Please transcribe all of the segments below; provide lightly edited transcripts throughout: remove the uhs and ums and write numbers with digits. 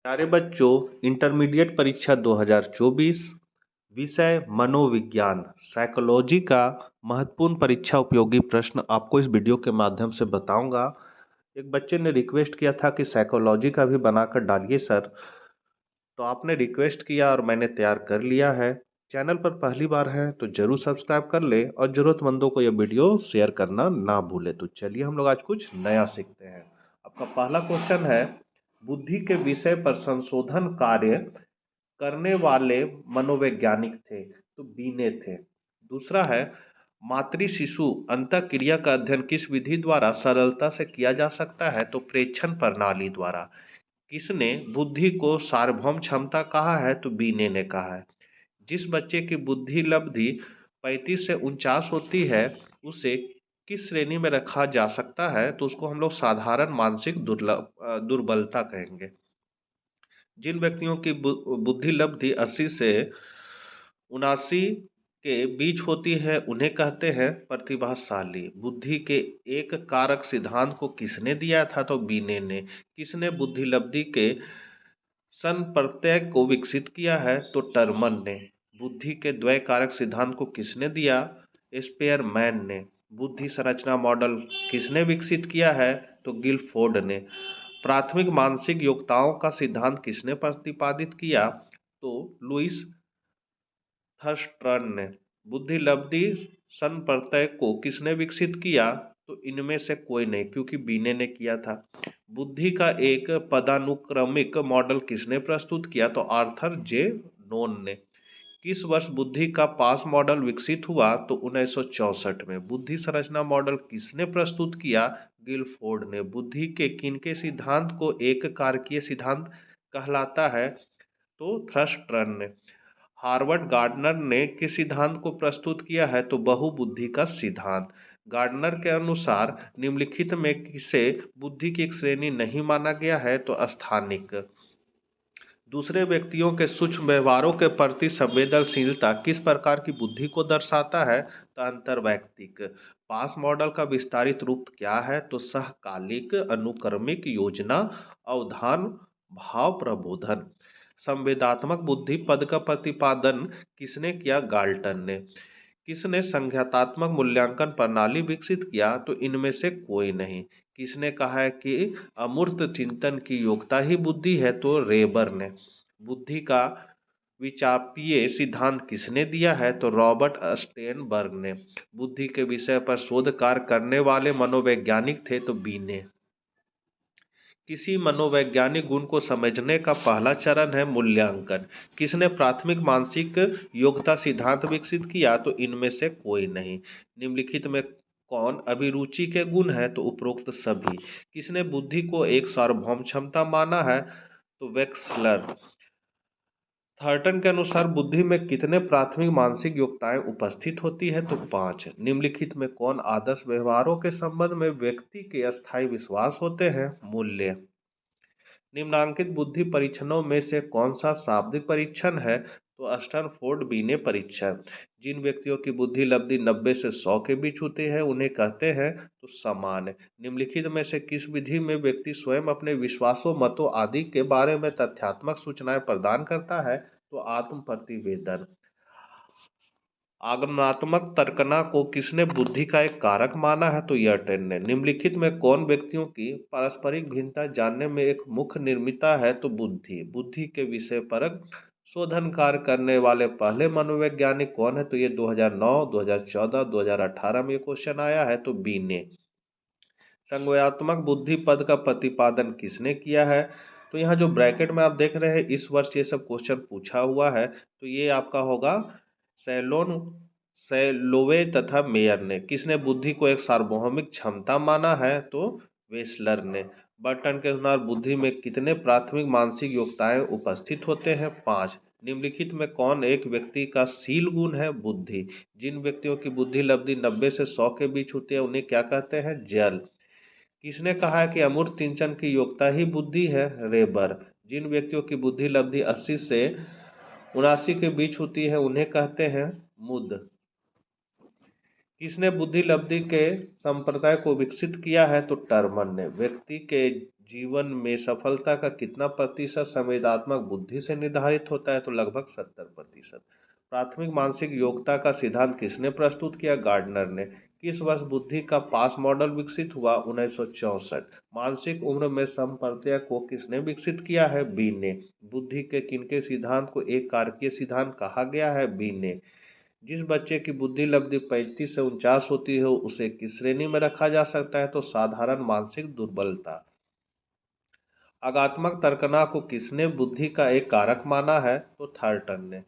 प्यारे बच्चों, इंटरमीडिएट परीक्षा 2024 विषय मनोविज्ञान साइकोलॉजी का महत्वपूर्ण परीक्षा उपयोगी प्रश्न आपको इस वीडियो के माध्यम से बताऊंगा। एक बच्चे ने रिक्वेस्ट किया था कि साइकोलॉजी का भी बनाकर डालिए सर, तो आपने रिक्वेस्ट किया और मैंने तैयार कर लिया है। चैनल पर पहली बार है तो जरूर सब्सक्राइब कर ले और ज़रूरतमंदों को यह वीडियो शेयर करना ना भूले। तो चलिए हम लोग आज कुछ नया सीखते हैं। आपका पहला क्वेश्चन है, बुद्धि के विषय पर संशोधन कार्य करने वाले मनोवैज्ञानिक थे, तो बीने थे। दूसरा है, मातृ शिशु अंतःक्रिया का अध्ययन किस विधि द्वारा सरलता से किया जा सकता है, तो प्रेक्षण प्रणाली द्वारा। किसने बुद्धि को सार्वभौम क्षमता कहा है, तो बीने ने कहा है। जिस बच्चे की बुद्धि लब्धि 35 से 49 होती है उसे किस श्रेणी में रखा जा सकता है, तो उसको हम लोग साधारण मानसिक दुर्बलता कहेंगे। जिन व्यक्तियों की बुद्धि लब्धि 80 से 79 के बीच होती है उन्हें कहते हैं प्रतिभाशाली। बुद्धि के एक कारक सिद्धांत को किसने दिया था, तो बीने ने। किसने बुद्धि लब्धि के सन प्रत्यय को विकसित किया है, तो टर्मन ने। बुद्धि के द्वय कारक सिद्धांत को किसने दिया, स्पेयरमैन ने। बुद्धि संरचना मॉडल किसने विकसित किया है, तो गिलफोर्ड ने। प्राथमिक मानसिक योग्यताओं का सिद्धांत किसने प्रतिपादित किया, तो लुइस थर्स्टन ने। बुद्धि लब्धि संप्रत्यय को किसने विकसित किया, तो इनमें से कोई नहीं, क्योंकि बीने ने किया था। बुद्धि का एक पदानुक्रमिक मॉडल किसने प्रस्तुत किया, तो आर्थर जे नोन ने। किस वर्ष बुद्धि का पास मॉडल विकसित हुआ, तो 1964 में। बुद्धि संरचना मॉडल किसने प्रस्तुत किया, गिलफोर्ड ने। बुद्धि के किनके सिद्धांत को एक कारकीय सिद्धांत कहलाता है, तो थ्रस्टन ने। हार्वर्ड गार्डनर ने किस सिद्धांत को प्रस्तुत किया है, तो बहुबुद्धि का सिद्धांत। गार्डनर के अनुसार निम्नलिखित में किसे बुद्धि की एक श्रेणी नहीं माना गया है, तो स्थानिक। दूसरे व्यक्तियों के सूक्ष्म व्यवहारों के प्रति संवेदनशीलता किस प्रकार की बुद्धि को दर्शाता है, तो अंतर्वैयक्तिक। पास मॉडल का विस्तारित रूप क्या है, तो सहकालिक, अनुक्रमिक, योजना, अवधान, भाव प्रबोधन। संवेदात्मक बुद्धि पद का प्रतिपादन किसने किया, गाल्टन ने। किसने संज्ञातात्मक मूल्यांकन प्रणाली विकसित किया, तो इनमें से कोई नहीं। किसने कहा है कि अमूर्त चिंतन की योग्यता ही बुद्धि है, तो रेबर ने। बुद्धि का विचापीय सिद्धांत किसने दिया है, तो रॉबर्ट स्टेनबर्ग ने। बुद्धि के विषय पर शोध कार्य करने वाले मनोवैज्ञानिक थे, तो बीने। किसी मनोवैज्ञानिक गुण को समझने का पहला चरण है मूल्यांकन। किसने प्राथमिक मानसिक योग्यता सिद्धांत विकसित किया, तो इनमें से कोई नहीं। निम्नलिखित में कौन अभिरुचि के गुण है, तो उपरोक्त सभी। किसने बुद्धि को एक सार्वभौम क्षमता माना है, तो वेक्सलर। थर्टन के अनुसार बुद्धि में कितने प्राथमिक मानसिक योग्यताएं उपस्थित होती है, तो 5। निम्नलिखित में कौन आदर्श व्यवहारों के संबंध में व्यक्ति के अस्थायी विश्वास होते हैं, मूल्य। निम्नांकित बुद्धि परीक्षणों में से कौन सा शाब्दिक परीक्षण है, तो स्टैनफोर्ड बीने परीक्षण। जिन व्यक्तियों की बुद्धि लब्धि 90 से 100 के बीच होती है उन्हें कहते हैं, तो सामान्य। निम्नलिखित में से किस विधि में व्यक्ति स्वयं अपने विश्वासों, मतों आदि के बारे में तथ्यात्मक सूचनाएं प्रदान करता है, तो आत्म प्रतिवेदन। आगमनात्मक तर्कना को किसने बुद्धि का एक कारक माना है, तो यर्टन ने। निम्नलिखित में कौन व्यक्तियों की पारस्परिक भिन्नता जानने में एक मुख्य निर्मिता है, तो बुद्धि। बुद्धि के विषय पर शोधन कार्य करने वाले पहले मनोवैज्ञानिक कौन है, तो ये 2009, 2014, 2018 में क्वेश्चन आया है, तो बीने। संज्ञानात्मक बुद्धि पद का प्रतिपादन किसने किया है, तो यहाँ जो ब्रैकेट में आप देख रहे हैं इस वर्ष ये सब क्वेश्चन पूछा हुआ है, तो ये आपका होगा सैलोन, सैलोवे तथा मेयर ने। किसने बुद्धि को एक सार्वभौमिक क्षमता माना है, तो वेस्लर ने। बर्टन के अनुसार बुद्धि में कितने प्राथमिक मानसिक योग्यताएं उपस्थित होते हैं, 5। निम्नलिखित में कौन एक व्यक्ति का शील गुण है, बुद्धि। जिन व्यक्तियों की बुद्धि लब्धि 90 से 100 के बीच होती है उन्हें क्या कहते हैं, जल। किसने कहा है कि अमूर्त चिंतन की योग्यता ही बुद्धि है, रेबर। जिन व्यक्तियों की बुद्धि लब्धि 80 से 79 के बीच होती है उन्हें कहते हैं, मुद। किसने बुद्धि लब्धि के संप्रदाय को विकसित किया है, तो टर्मन ने। व्यक्ति के जीवन में सफलता का कितना प्रतिशत संवेदनात्मक बुद्धि से निर्धारित होता है? तो लगभग 70%। प्राथमिक मानसिक योग्यता का सिद्धांत किसने प्रस्तुत किया? गार्डनर ने। किस वर्ष बुद्धि का पास मॉडल विकसित हुआ? 1964। मानसिक उम्र में संप्रत्यय को किसने विकसित किया है? बी ने। बुद्धि के किनके सिद्धांत को एक कारकीय सिद्धांत कहा गया है? बी ने। जिस बच्चे की बुद्धि लब्धि 35 से 49 होती हो उसे किस श्रेणी में रखा जा सकता है? तो साधारण मानसिक दुर्बलता। आगात्मक तर्कना को किसने बुद्धि का एक कारक माना है? तो थॉर्टन ने।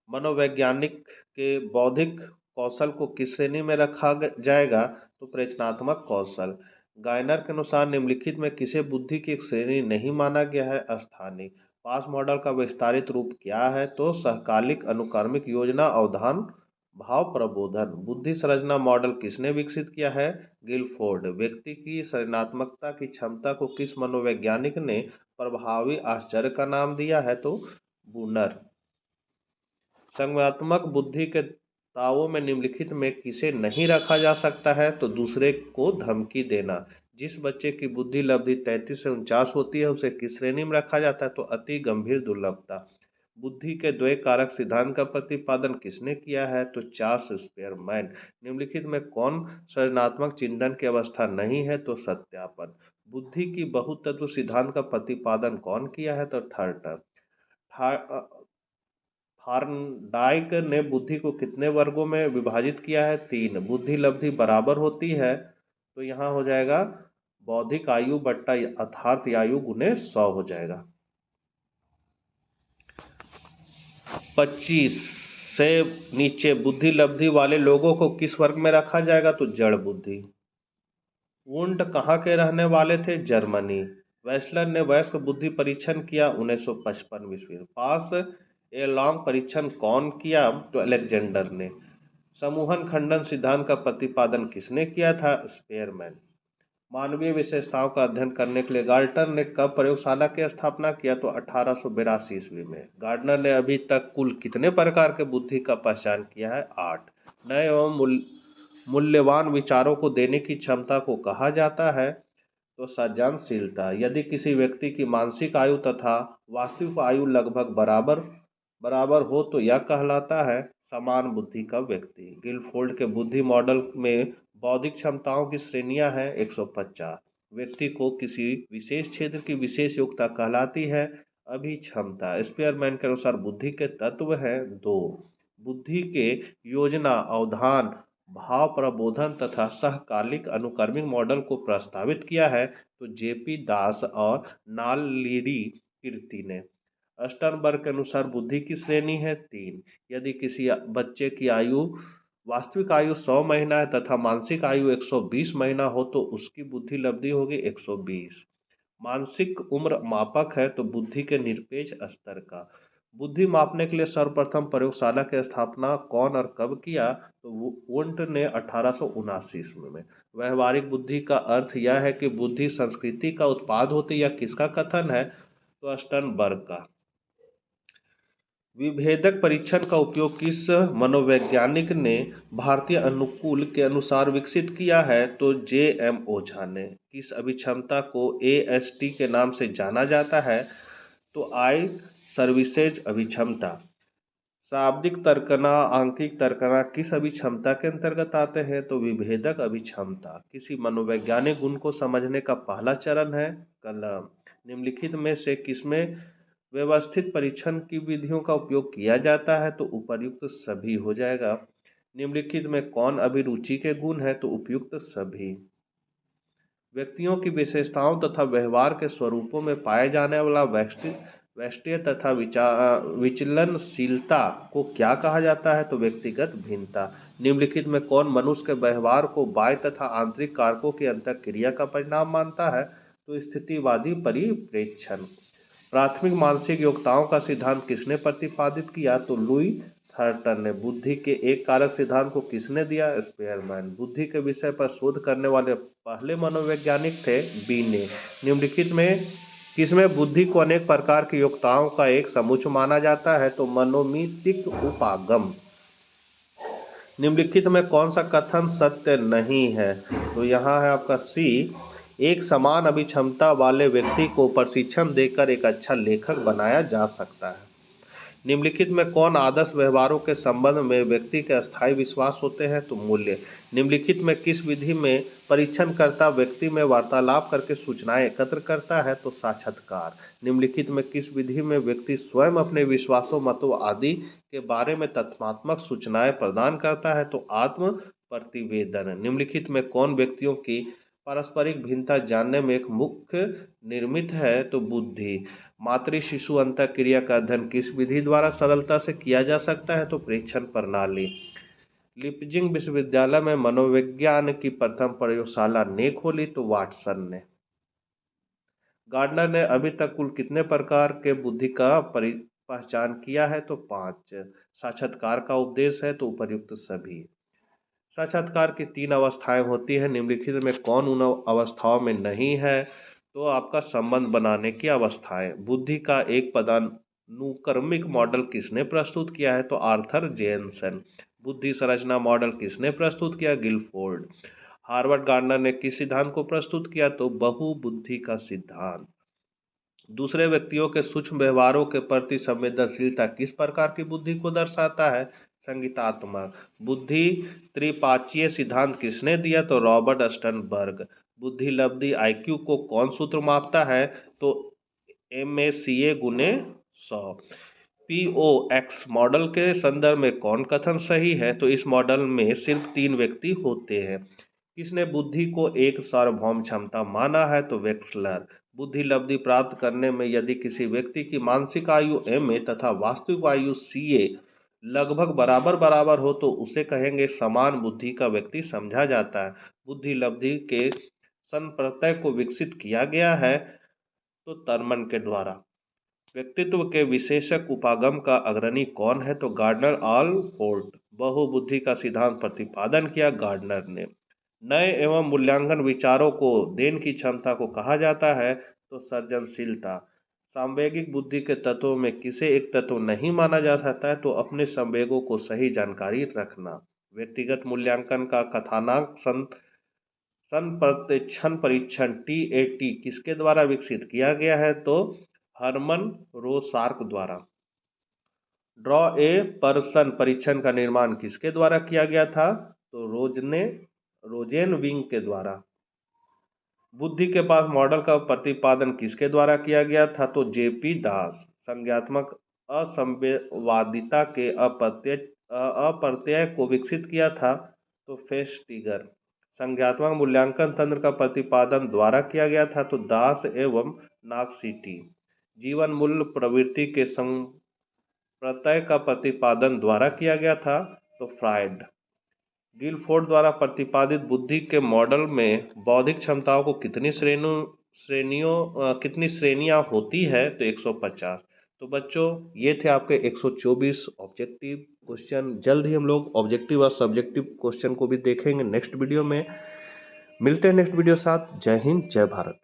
मनोवैज्ञानिक के बौद्धिक कौशल को किस श्रेणी में रखा जाएगा? तो प्रचनात्मक कौशल। गायनर के अनुसार निम्नलिखित में किसे बुद्धि की एक श्रेणी नहीं माना गया है? स्थानिक। पास मॉडल का विस्तारित रूप क्या है? तो सहकालिक अनुक्रमिक योजना अवधान भाव प्रबोधन। बुद्धि संरचना मॉडल किसने विकसित किया है? गिलफोर्ड। व्यक्ति की सृजनात्मकता की क्षमता को किस मनोवैज्ञानिक ने प्रभावी आश्चर्य का नाम दिया है? तो बूनर। संज्ञानात्मक बुद्धि के दावों में निम्नलिखित में किसे नहीं रखा जा सकता है? तो दूसरे को धमकी देना। जिस बच्चे की बुद्धि लब्धि 33 से 49 होती है उसे किस श्रेणी में रखा जाता है? तो अति गंभीर दुर्लभता। बुद्धि के द्वय कारक सिद्धांत का प्रतिपादन किसने किया है? तो चार्ल्स स्पेयरमैन। निम्नलिखित में कौन सृजनात्मक चिंतन की अवस्था नहीं है? तो सत्यापन। बुद्धि की बहुतत्व सिद्धांत का प्रतिपादन कौन किया है? तो थॉर्टन। थॉर्नडाइक ने बुद्धि को कितने वर्गों में विभाजित किया है? 3। बुद्धि लब्धि बराबर होती है तो यहाँ हो जाएगा बौद्धिक आयु बट्टा यथार्थ आयु गुने 100 हो जाएगा। 25 से नीचे बुद्धि लब्धि वाले लोगों को किस वर्ग में रखा जाएगा? तो जड़ बुद्धि। वुंड कहाँ के रहने वाले थे? जर्मनी। वेस्लर ने वयस्क बुद्धि परीक्षण किया 1955 ईस्वी। पास ए लॉन्ग परीक्षण कौन किया? तो अलेक्जेंडर ने। समूहन खंडन सिद्धांत का प्रतिपादन किसने किया था? स्पेयरमैन। मानवीय विशेषताओं का अध्ययन करने के लिए गार्टनर ने कब प्रयोगशाला की स्थापना किया? तो 1882 ईस्वी में। गार्डनर ने अभी तक कुल कितने प्रकार के बुद्धि का पहचान किया है? 8। नए एवं मूल्यवान विचारों को देने की क्षमता को कहा जाता है? तो सृजनशीलता। यदि किसी व्यक्ति की मानसिक आयु तथा वास्तविक आयु लगभग बराबर बराबर हो तो यह कहलाता है समान बुद्धि का व्यक्ति। गिलफोर्ड के बुद्धि मॉडल में बौद्धिक क्षमताओं की श्रेणियां हैं 150। व्यक्ति को किसी विशेष क्षेत्र की विशेष योग्यता कहलाती है अभिक्षमता। स्पेयरमैन के अनुसार बुद्धि के तत्व हैं 2। बुद्धि के योजना अवधान भाव प्रबोधन तथा सहकालिक अनुक्रमिक मॉडल को प्रस्तावित किया है तो जेपी दास और नाललिरी कीर्ति ने। अस्टनबर्ग के अनुसार बुद्धि की श्रेणी है 3। यदि किसी बच्चे की आयु वास्तविक आयु 100 महीना है तथा मानसिक आयु 120 महीना हो तो उसकी बुद्धि लब्धि होगी 120। मानसिक उम्र मापक है तो बुद्धि के निरपेक्ष स्तर का। बुद्धि मापने के लिए सर्वप्रथम प्रयोगशाला की स्थापना कौन और कब किया? तो वुंट ने 1879 ईस्वी में। व्यवहारिक बुद्धि का अर्थ यह है कि बुद्धि संस्कृति का उत्पाद होती है। यह किसका कथन है? तो अस्टनबर्ग का। विभेदक परीक्षण का उपयोग किस मनोवैज्ञानिक ने भारतीय अनुकूल के अनुसार विकसित किया है? तो जे.एम. ओझा ने। किस अभिक्षमता को AST के नाम से जाना जाता है? तो आई सर्विसेज अभिक्षमता। शाब्दिक तर्कना आंकिक तर्कना किस अभिक्षमता के अंतर्गत आते हैं? तो विभेदक अभिक्षमता। किसी मनोवैज्ञानिक गुण को समझने का पहला चरण है कलम। निम्नलिखित में से किसमें व्यवस्थित परीक्षण की विधियों का उपयोग किया जाता है? तो उपर्युक्त सभी हो जाएगा। निम्नलिखित में कौन अभिरुचि के गुण है? तो उपयुक्त सभी। व्यक्तियों की विशेषताओं तथा व्यवहार के स्वरूपों में पाए जाने वाला वैशिष्ट्य तथा विचलनशीलता को क्या कहा जाता है? तो व्यक्तिगत भिन्नता। निम्नलिखित में कौन मनुष्य के व्यवहार को बाह्य तथा आंतरिक कारकों की अंतःक्रिया का परिणाम मानता है? तो स्थितिवादी परिप्रेक्षण। प्राथमिक मानसिक योग्यताओं का सिद्धांत किसने प्रतिपादित किया? तो लुई थॉर्टन ने। बुद्धि के एक कारक सिद्धांत को किसने दिया? स्पेयरमैन। बुद्धि के विषय पर शोध करने वाले पहले मनोवैज्ञानिक थे बी ने। निम्नलिखित में किसमें बुद्धि को अनेक प्रकार की योग्यताओं का एक समुच्चय माना जाता है? तो मनोमितिक उपागम। निम्नलिखित में कौन सा कथन सत्य नहीं है? तो यहाँ है आपका सी। एक समान अभिक्षमता वाले व्यक्ति को प्रशिक्षण देकर एक अच्छा लेखक बनाया जा सकता है। निम्नलिखित में कौन आदर्श व्यवहारों के संबंध में व्यक्ति के अस्थायी विश्वास होते हैं? तो मूल्य। निम्नलिखित में किस विधि में परीक्षणकर्ता व्यक्ति में वार्तालाप करके सूचनाएं एकत्र करता है? तो साक्षात्कार। निम्नलिखित में किस विधि में व्यक्ति स्वयं अपने विश्वासों, मतों आदि के बारे में तथ्यात्मक सूचनाएं प्रदान करता है? तो आत्म प्रतिवेदन। निम्नलिखित में कौन व्यक्तियों की पारस्परिक भिन्नता जानने में एक मुख्य निर्मित है? तो बुद्धि। मातृ शिशु अंतःक्रिया का अध्ययन किस विधि द्वारा सरलता से किया जा सकता है? तो प्रेक्षण प्रणाली। लिपजिंग विश्वविद्यालय में मनोविज्ञान की प्रथम प्रयोगशाला ने खोली? तो वाटसन ने। गार्डनर ने अभी तक कुल कितने प्रकार के बुद्धि का पहचान किया है? तो 5। साक्षात्कार का उपदेश है? तो उपर्युक्त सभी। साक्षात्कार की 3 अवस्थाएं होती हैं। निम्नलिखित में कौन उन अवस्थाओं में नहीं है? तो आपका संबंध बनाने की अवस्थाएं। बुद्धि का एक पदानुक्रमिक मॉडल किसने प्रस्तुत किया है? तो आर्थर जेनसन। बुद्धि संरचना मॉडल किसने प्रस्तुत किया? गिलफोर्ड। हार्वर्ड गार्डनर ने किस सिद्धांत को प्रस्तुत किया? तो बहुबुद्धि का सिद्धांत। दूसरे व्यक्तियों के सूक्ष्म व्यवहारों के प्रति संवेदनशीलता किस प्रकार की बुद्धि को दर्शाता है? संगीतात्मक। बुद्धि त्रिपाचीय सिद्धांत किसने दिया? तो रॉबर्ट स्टर्नबर्ग। बुद्धि लब्धि IQ को कौन सूत्र मापता है? तो MACA गुने 100। POX मॉडल के संदर्भ में कौन कथन सही है? तो इस मॉडल में सिर्फ 3 व्यक्ति होते हैं। किसने बुद्धि को एक सार्वभौम क्षमता माना है? तो वेक्सलर। बुद्धि लब्धि प्राप्त करने में यदि किसी व्यक्ति की मानसिक आयु MA तथा वास्तविक आयु CA लगभग बराबर बराबर हो तो उसे कहेंगे समान बुद्धि का व्यक्ति समझा जाता है। बुद्धि लब्धि के संप्रत्यय को विकसित किया गया है तो तरमन के द्वारा। व्यक्तित्व के विशेषक उपागम का अग्रणी कौन है? तो गार्डनर ऑलपोर्ट। बहुबुद्धि का सिद्धांत प्रतिपादन किया गार्डनर ने। नए एवं मूल्यांकन विचारों को देन की क्षमता को कहा जाता है? तो सृजनशीलता। सांवेगिक बुद्धि के तत्वों में किसे एक तत्व नहीं माना जा सकता है? तो अपने संवेगों को सही जानकारी रखना। व्यक्तिगत मूल्यांकन का कथानक संप्रत्यक्षण परीक्षण TAT किसके द्वारा विकसित किया गया है? तो हरमन रोसार्क द्वारा। ड्रॉ ए पर्सन परीक्षण का निर्माण किसके द्वारा किया गया था? तो रोजेन विंग के द्वारा। बुद्धि के पास मॉडल का प्रतिपादन किसके द्वारा किया गया था? तो JP दास। संज्ञात्मक असंवेदवादिता के अप्रत्यय को विकसित किया था? तो फेस्टिगर। संज्ञात्मक मूल्यांकन तंत्र का प्रतिपादन द्वारा किया गया था? तो दास एवं नागसिटी। जीवन मूल्य प्रवृत्ति के संप्रत्यय का प्रतिपादन द्वारा किया गया था? तो फ्रायड। गिलफोर्ड द्वारा प्रतिपादित बुद्धि के मॉडल में बौद्धिक क्षमताओं को कितनी श्रेणियां होती है? तो 150। तो बच्चों ये थे आपके 124 ऑब्जेक्टिव क्वेश्चन। जल्द ही हम लोग ऑब्जेक्टिव और सब्जेक्टिव क्वेश्चन को भी देखेंगे नेक्स्ट वीडियो में। मिलते हैं नेक्स्ट वीडियो साथ। जय हिंद, जय भारत।